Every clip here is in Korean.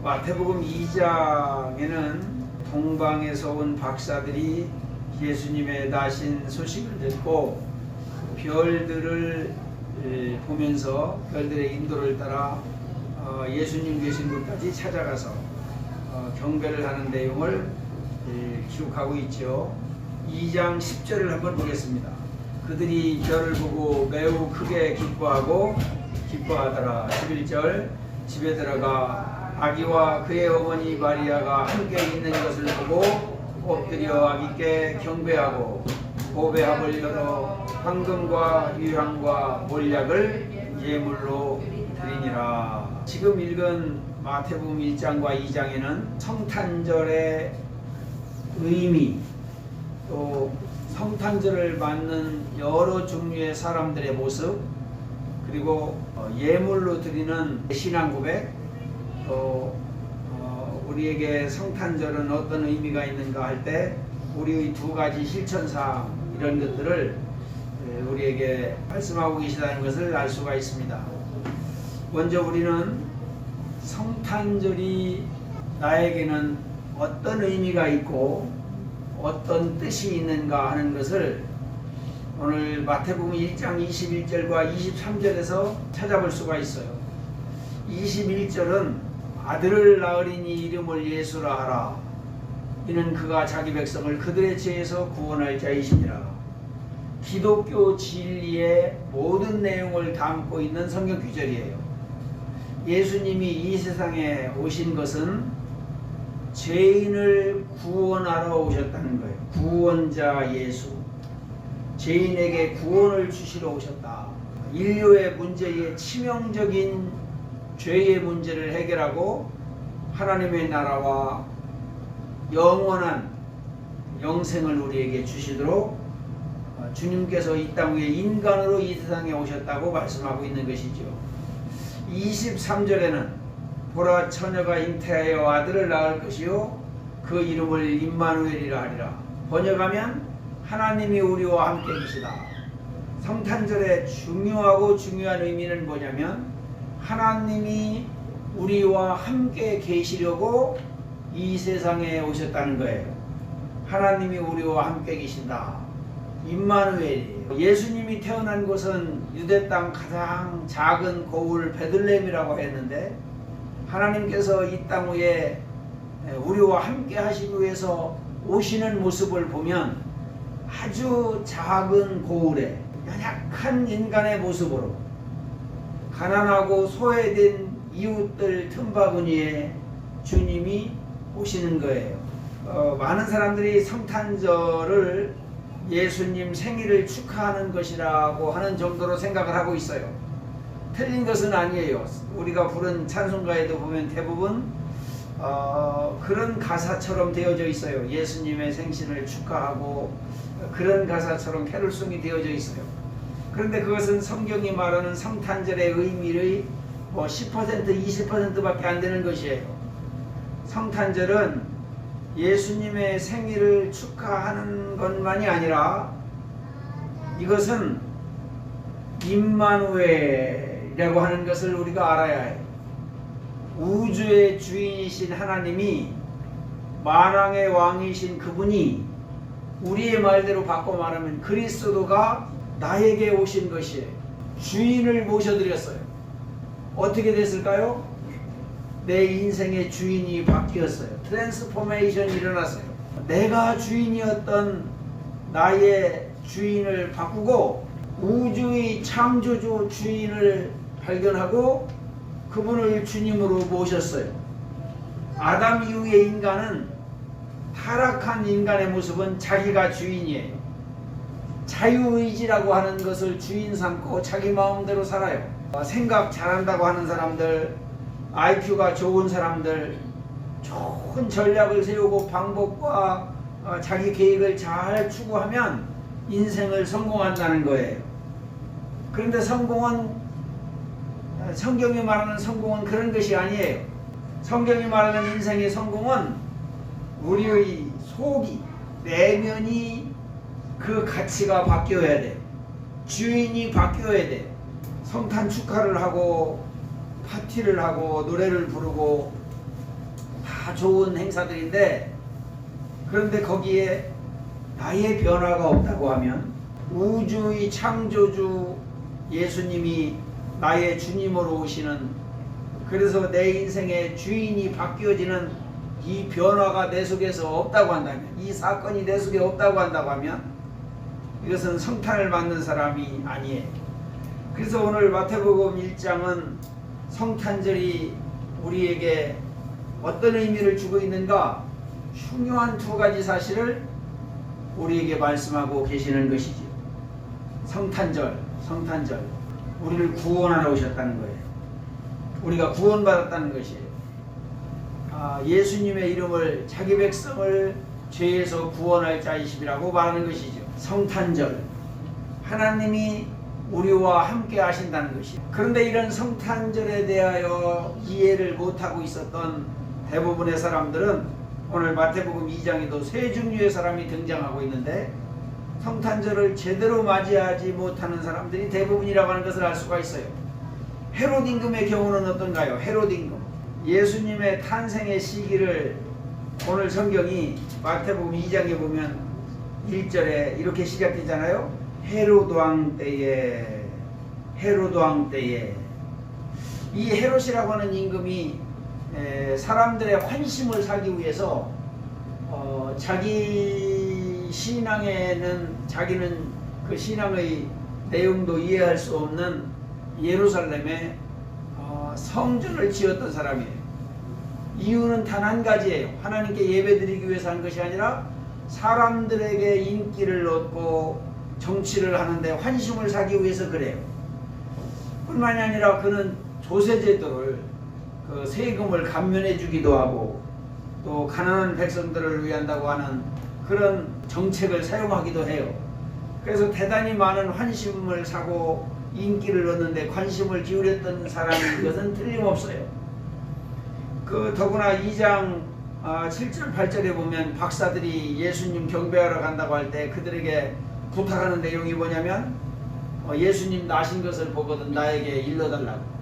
마태복음 2장에는 동방에서 온 박사들이 예수님의 나신 소식을 듣고 별들을 보면서 별들의 인도를 따라 예수님 계신 곳까지 찾아가서 경배를 하는 내용을 기록하고 있죠. 2장 10절을 한번 보겠습니다. 그들이 별을 보고 매우 크게 기뻐하더라. 11절 집에 들어가 아기와 그의 어머니 마리아가 함께 있는 것을 보고 엎드려 아기께 경배하고 보배합을 열어 황금과 유향과 몰약을 예물로 드리니라. 지금 읽은 마태복음 1장과 2장에는 성탄절의 의미, 또 성탄절을 맞는 여러 종류의 사람들의 모습, 그리고 예물로 드리는 신앙 고백, 또 우리에게 성탄절은 어떤 의미가 있는가 할 때 우리의 두 가지 실천사항, 이런 것들을 우리에게 말씀하고 계시다는 것을 알 수가 있습니다. 먼저 우리는 성탄절이 나에게는 어떤 의미가 있고 어떤 뜻이 있는가 하는 것을 오늘 마태복음 1장 21절과 23절에서 찾아볼 수가 있어요. 21절은 아들을 낳으리니 이름을 예수라 하라. 이는 그가 자기 백성을 그들의 죄에서 구원할 자이시니라. 기독교 진리의 모든 내용을 담고 있는 성경 구절이에요. 예수님이 이 세상에 오신 것은 죄인을 구원하러 오셨다는 거예요. 구원자 예수. 죄인에게 구원을 주시러 오셨다. 인류의 문제의 치명적인 죄의 문제를 해결하고 하나님의 나라와 영원한 영생을 우리에게 주시도록 주님께서 이 땅 위에 인간으로 이 세상에 오셨다고 말씀하고 있는 것이죠. 23절에는 보라 처녀가 잉태하여 아들을 낳을 것이요 그 이름을 임마누엘이라 하리라. 번역하면 하나님이 우리와 함께 계시다. 성탄절의 중요한 의미는 뭐냐면 하나님이 우리와 함께 계시려고 이 세상에 오셨다는 거예요. 하나님이 우리와 함께 계신다. 임마누엘이에요. 예수님이 태어난 곳은 유대 땅 가장 작은 고을 베들레헴이라고 했는데 하나님께서 이 땅 위에 우리와 함께 하시기 위해서 오시는 모습을 보면 아주 작은 고을에 연약한 인간의 모습으로 가난하고 소외된 이웃들 틈바구니에 주님이 오시는 거예요. 많은 사람들이 성탄절을 예수님 생일을 축하하는 것이라고 하는 정도로 생각을 하고 있어요. 틀린 것은 아니에요. 우리가 부른 찬송가에도 보면 대부분 그런 가사처럼 되어져 있어요. 예수님의 생신을 축하하고 그런 가사처럼 캐롤송이 되어져 있어요. 그런데 그것은 성경이 말하는 성탄절의 의미의 10% 20%밖에 안 되는 것이에요. 성탄절은 예수님의 생일을 축하하는 것만이 아니라 이것은 임마누엘이라고 하는 것을 우리가 알아야 해요. 우주의 주인이신 하나님이 만왕의 왕이신 그분이 우리의 말대로 바꿔 말하면 그리스도가 나에게 오신 것이에요. 주인을 모셔드렸어요. 어떻게 됐을까요? 내 인생의 주인이 바뀌었어요. 트랜스포메이션이 일어났어요. 내가 주인이었던 나의 주인을 바꾸고 우주의 창조주 주인을 발견하고 그분을 주님으로 모셨어요. 아담 이후의 인간은 타락한 인간의 모습은 자기가 주인이에요. 자유의지라고 하는 것을 주인 삼고 자기 마음대로 살아요. 생각 잘한다고 하는 사람들, IQ가 좋은 사람들, 좋은 전략을 세우고 방법과 자기 계획을 잘 추구하면 인생을 성공한다는 거예요. 그런데 성경이 말하는 성공은 그런 것이 아니에요. 성경이 말하는 인생의 성공은 우리의 속이, 내면이 그 가치가 바뀌어야 돼요. 주인이 바뀌어야 돼요. 성탄 축하를 하고 파티를 하고 노래를 부르고 다 좋은 행사들인데, 그런데 거기에 나의 변화가 없다고 하면, 우주의 창조주 예수님이 나의 주님으로 오시는, 그래서 내 인생의 주인이 바뀌어지는 이 변화가 내 속에서 없다고 한다면, 이 사건이 내 속에 없다고 한다고 하면 이것은 성탄을 받는 사람이 아니에요. 그래서 오늘 마태복음 1장은 성탄절이 우리에게 어떤 의미를 주고 있는가, 중요한 두 가지 사실을 우리에게 말씀하고 계시는 것이죠. 성탄절, 우리를 구원하러 오셨다는 거예요. 우리가 구원받았다는 것이에요. 예수님의 이름을, 자기 백성을 죄에서 구원할 자이심이라고 말하는 것이죠. 성탄절, 하나님이 우리와 함께 하신다는 것이에요. 그런데 이런 성탄절에 대하여 이해를 못하고 있었던 대부분의 사람들은 오늘 마태복음 2장에도 세 종류의 사람이 등장하고 있는데, 성탄절을 제대로 맞이하지 못하는 사람들이 대부분이라고 하는 것을 알 수가 있어요. 헤롯 임금의 경우는 어떤가요? 헤롯 임금, 예수님의 탄생의 시기를 오늘 성경이 마태복음 2장에 보면 1절에 이렇게 시작되잖아요. 헤롯 왕 때에. 이 헤롯이라고 하는 임금이 사람들의 환심을 사기 위해서 자기 신앙에는, 자기는 그 신앙의 내용도 이해할 수 없는 예루살렘에 성전을 지었던 사람이에요. 이유는 단 한 가지예요. 하나님께 예배드리기 위해서 한 것이 아니라 사람들에게 인기를 얻고 정치를 하는데 환심을 사기 위해서 그래요. 뿐만이 아니라 그는 조세제도를, 그 세금을 감면해 주기도 하고 또 가난한 백성들을 위한다고 하는 그런 정책을 사용하기도 해요. 그래서 대단히 많은 환심을 사고 인기를 얻는데 관심을 기울였던 사람인 것은 틀림없어요. 더구나 2장 7절 8절에 보면 박사들이 예수님 경배하러 간다고 할 때 그들에게 부탁하는 내용이 뭐냐면, 예수님 나신 것을 보거든 나에게 일러달라고,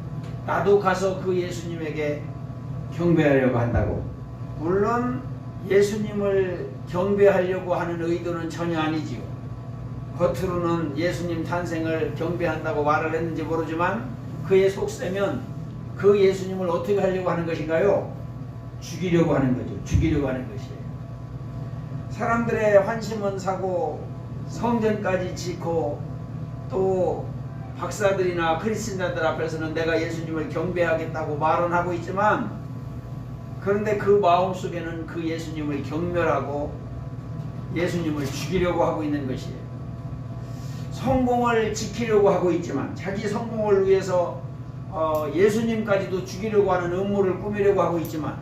나도 가서 그 예수님에게 경배하려고 한다고. 물론 예수님을 경배하려고 하는 의도는 전혀 아니지요. 겉으로는 예수님 탄생을 경배한다고 말을 했는지 모르지만 그의 속세면 그 예수님을 어떻게 하려고 하는 것인가요? 죽이려고 하는 거죠. 죽이려고 하는 것이에요. 사람들의 환심은 사고 성전까지 짓고 또 박사들이나 크리스천들 앞에서는 내가 예수님을 경배하겠다고 말은 하고 있지만, 그런데 그 마음속에는 그 예수님을 경멸하고 예수님을 죽이려고 하고 있는 것이에요. 성공을 지키려고 하고 있지만, 자기 성공을 위해서 예수님까지도 죽이려고 하는 음모를 꾸미려고 하고 있지만,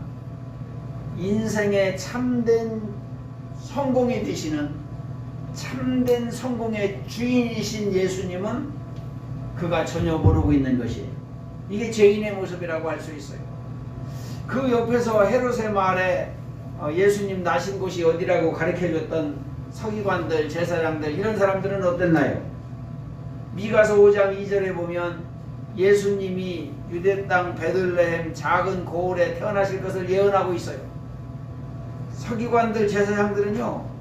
인생의 참된 성공이 되시는, 참된 성공의 주인이신 예수님은 그가 전혀 모르고 있는 것이에요. 이게 죄인의 모습이라고 할 수 있어요. 그 옆에서 헤롯의 말에 예수님 나신 곳이 어디라고 가르쳐줬던 서기관들, 제사장들, 이런 사람들은 어땠나요? 미가서 5장 2절에 보면 예수님이 유대 땅 베들레헴 작은 고을에 태어나실 것을 예언하고 있어요. 서기관들, 제사장들은요,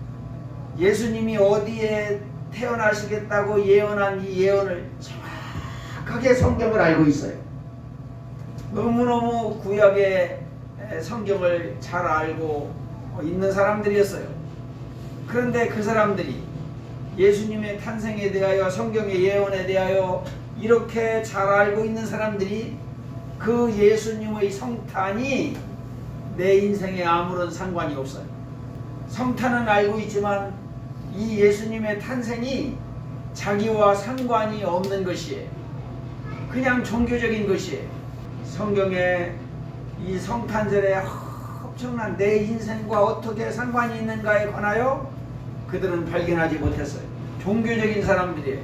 예수님이 어디에 태어나시겠다고 예언한 이 예언을 정확하게 성경을 알고 있어요. 너무너무 구약의 성경을 잘 알고 있는 사람들이었어요. 그런데 그 사람들이 예수님의 탄생에 대하여, 성경의 예언에 대하여 이렇게 잘 알고 있는 사람들이 그 예수님의 성탄이 내 인생에 아무런 상관이 없어요. 성탄은 알고 있지만 이 예수님의 탄생이 자기와 상관이 없는 것이에요. 그냥 종교적인 것이에요. 성경에 이 성탄절에 엄청난 내 인생과 어떻게 상관이 있는가에 관하여 그들은 발견하지 못했어요. 종교적인 사람들이에요.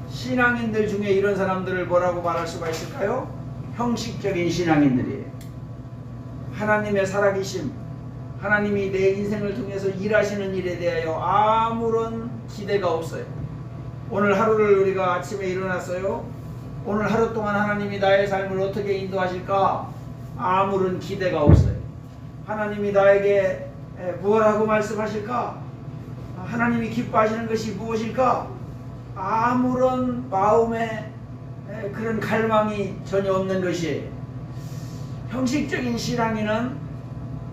신앙인들 중에 이런 사람들을 뭐라고 말할 수가 있을까요? 형식적인 신앙인들이에요. 하나님의 살아계심, 하나님이 내 인생을 통해서 일하시는 일에 대하여 아무런 기대가 없어요. 오늘 하루를 우리가 아침에 일어났어요. 오늘 하루 동안 하나님이 나의 삶을 어떻게 인도하실까? 아무런 기대가 없어요. 하나님이 나에게 무엇하고 말씀하실까? 하나님이 기뻐하시는 것이 무엇일까? 아무런 마음에 그런 갈망이 전혀 없는 것이에요. 형식적인 신앙인은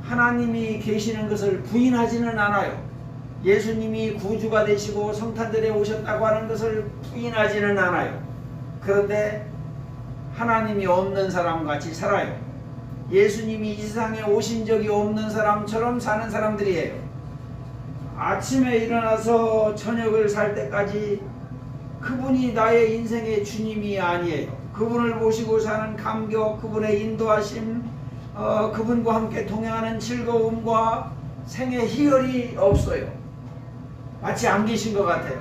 하나님이 계시는 것을 부인하지는 않아요. 예수님이 구주가 되시고 성탄절에 오셨다고 하는 것을 부인하지는 않아요. 그런데 하나님이 없는 사람같이 살아요. 예수님이 이 세상에 오신 적이 없는 사람처럼 사는 사람들이에요. 아침에 일어나서 저녁을 살 때까지 그분이 나의 인생의 주님이 아니에요. 그분을 모시고 사는 감격, 그분의 인도하심, 그분과 함께 동행하는 즐거움과 생의 희열이 없어요. 마치 안 계신 것 같아요.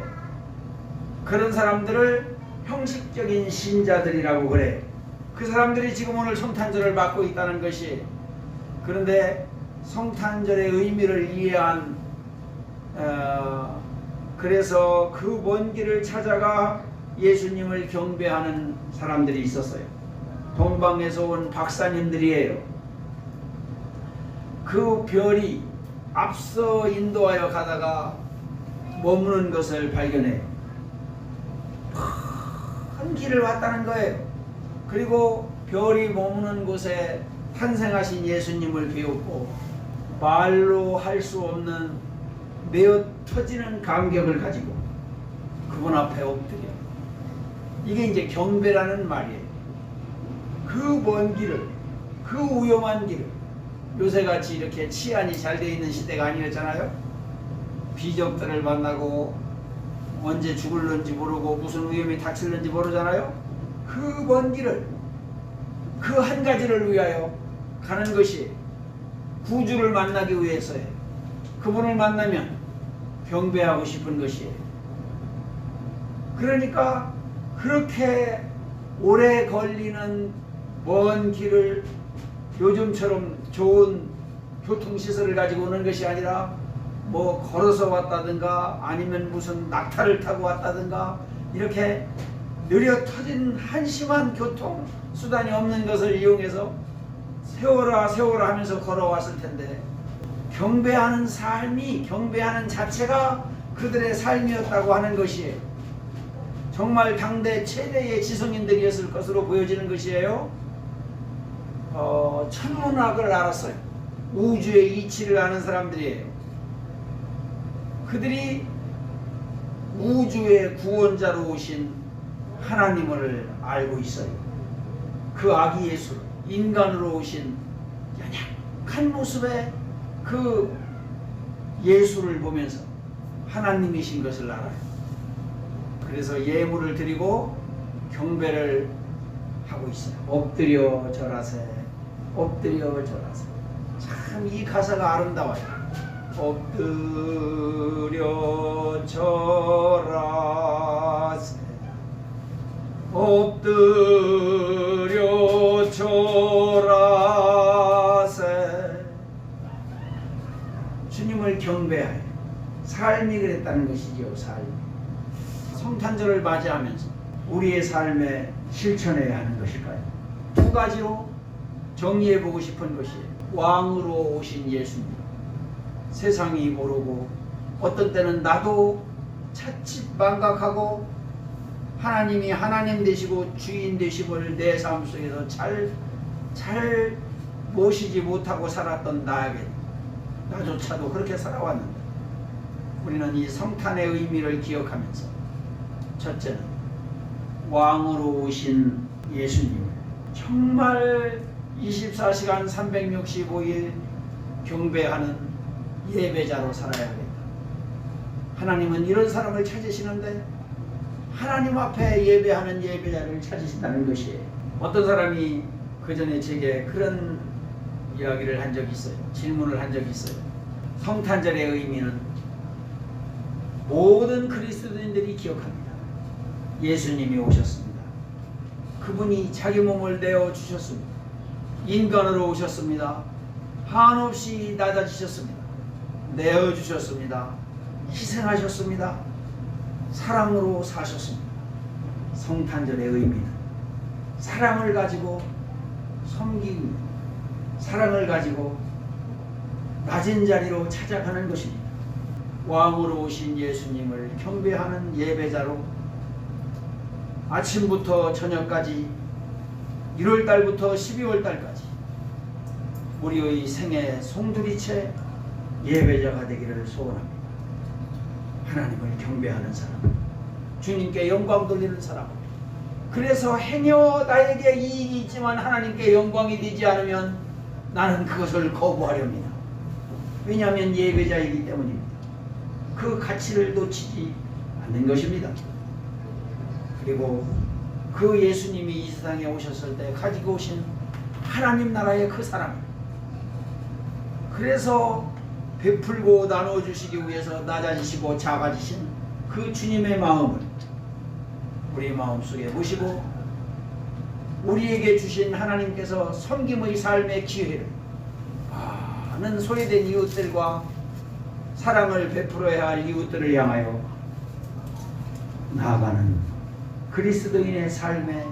그런 사람들을 형식적인 신자들이라고 그래요. 그 사람들이 지금 오늘 성탄절을 맞고 있다는 것이, 그런데 성탄절의 의미를 이해한 그래서 그 먼 길을 찾아가 예수님을 경배하는 사람들이 있었어요. 동방에서 온 박사님들이에요. 그 별이 앞서 인도하여 가다가 머무는 것을 발견해요. 큰 길을 왔다는 거예요. 그리고 별이 머무는 곳에 탄생하신 예수님을 배웠고 말로 할 수 없는 메어 터지는 감격을 가지고 그분 앞에 엎드려. 이게 이제 경배라는 말이에요. 그 먼 길을, 그 위험한 길을, 요새같이 이렇게 치안이 잘 되어 있는 시대가 아니었잖아요. 비적들을 만나고 언제 죽을는지 모르고 무슨 위험이 닥칠는지 모르잖아요. 그 먼 길을, 그 한 가지를 위하여 가는 것이 구주를 만나기 위해서예요. 그분을 만나면 경배하고 싶은 것이에요. 그러니까 그렇게 오래 걸리는 먼 길을 요즘처럼 좋은 교통시설을 가지고 오는 것이 아니라 뭐 걸어서 왔다든가 아니면 무슨 낙타를 타고 왔다든가 이렇게 느려 터진 한심한 교통수단이 없는 것을 이용해서 세워라 세워라 하면서 걸어왔을 텐데, 경배하는 삶이, 경배하는 자체가 그들의 삶이었다고 하는 것이에요. 정말 당대 최대의 지성인들이었을 것으로 보여지는 것이에요. 천문학을 알았어요. 우주의 이치를 아는 사람들이에요. 그들이 우주의 구원자로 오신 하나님을 알고 있어요. 그 아기 예수, 인간으로 오신 연약한 모습의 그 예수를 보면서 하나님이신 것을 알아요. 그래서 예물을 드리고 경배를 하고 있어요. 엎드려 절하세, 엎드려 절하세. 참 이 가사가 아름다워요. 엎드려 절하세, 엎드려 절하세. 주님을 경배하여 삶이 그랬다는 것이지요. 삶. 성탄절을 맞이하면서 우리의 삶에 실천해야 하는 것일까요? 두 가지로 정리해 보고 싶은 것이에요. 왕으로 오신 예수님, 세상이 모르고 어떤 때는 나도 자칫 망각하고 하나님이 하나님 되시고 주인 되심을 내 삶 속에서 잘 모시지 못하고 살았던 나에게, 나조차도 그렇게 살아왔는데, 우리는 이 성탄의 의미를 기억하면서 첫째는 왕으로 오신 예수님, 정말 24시간 365일 경배하는 예배자로 살아야겠다. 하나님은 이런 사람을 찾으시는데 하나님 앞에 예배하는 예배자를 찾으신다는 것이에요. 어떤 사람이 그 전에 제게 그런 이야기를 한 적이 있어요. 질문을 한 적이 있어요. 성탄절의 의미는 모든 그리스도인들이 기억합니다. 예수님이 오셨습니다. 그분이 자기 몸을 내어주셨습니다. 인간으로 오셨습니다. 한없이 낮아지셨습니다. 내어주셨습니다. 희생하셨습니다. 사랑으로 사셨습니다. 성탄절의 의미는 사랑을 가지고 섬기고, 사랑을 가지고 낮은 자리로 찾아가는 것입니다. 왕으로 오신 예수님을 경배하는 예배자로 아침부터 저녁까지 1월달부터 12월달까지 우리의 생애 송두리째 예배자가 되기를 소원합니다. 하나님을 경배하는 사람, 주님께 영광 돌리는 사람. 그래서 행여 나에게 이익이 있지만 하나님께 영광이 되지 않으면 나는 그것을 거부하렵니다. 왜냐하면 예배자이기 때문입니다. 그 가치를 놓치지 않는 것입니다. 그리고 그 예수님이 이 세상에 오셨을 때 가지고 오신 하나님 나라의 그 사랑, 그래서 베풀고 나눠주시기 위해서 낮아지시고 작아지신 그 주님의 마음을 우리 마음속에 모시고 우리에게 주신 하나님께서 섬김의 삶의 기회를 많은 소외된 이웃들과 사랑을 베풀어야 할 이웃들을 향하여 나아가는 그리스도인의 삶의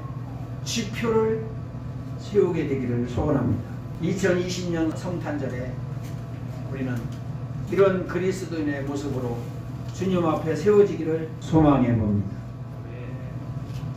지표를 세우게 되기를 소원합니다. 2020년 성탄절에 우리는 이런 그리스도인의 모습으로 주님 앞에 세워지기를 소망해 봅니다.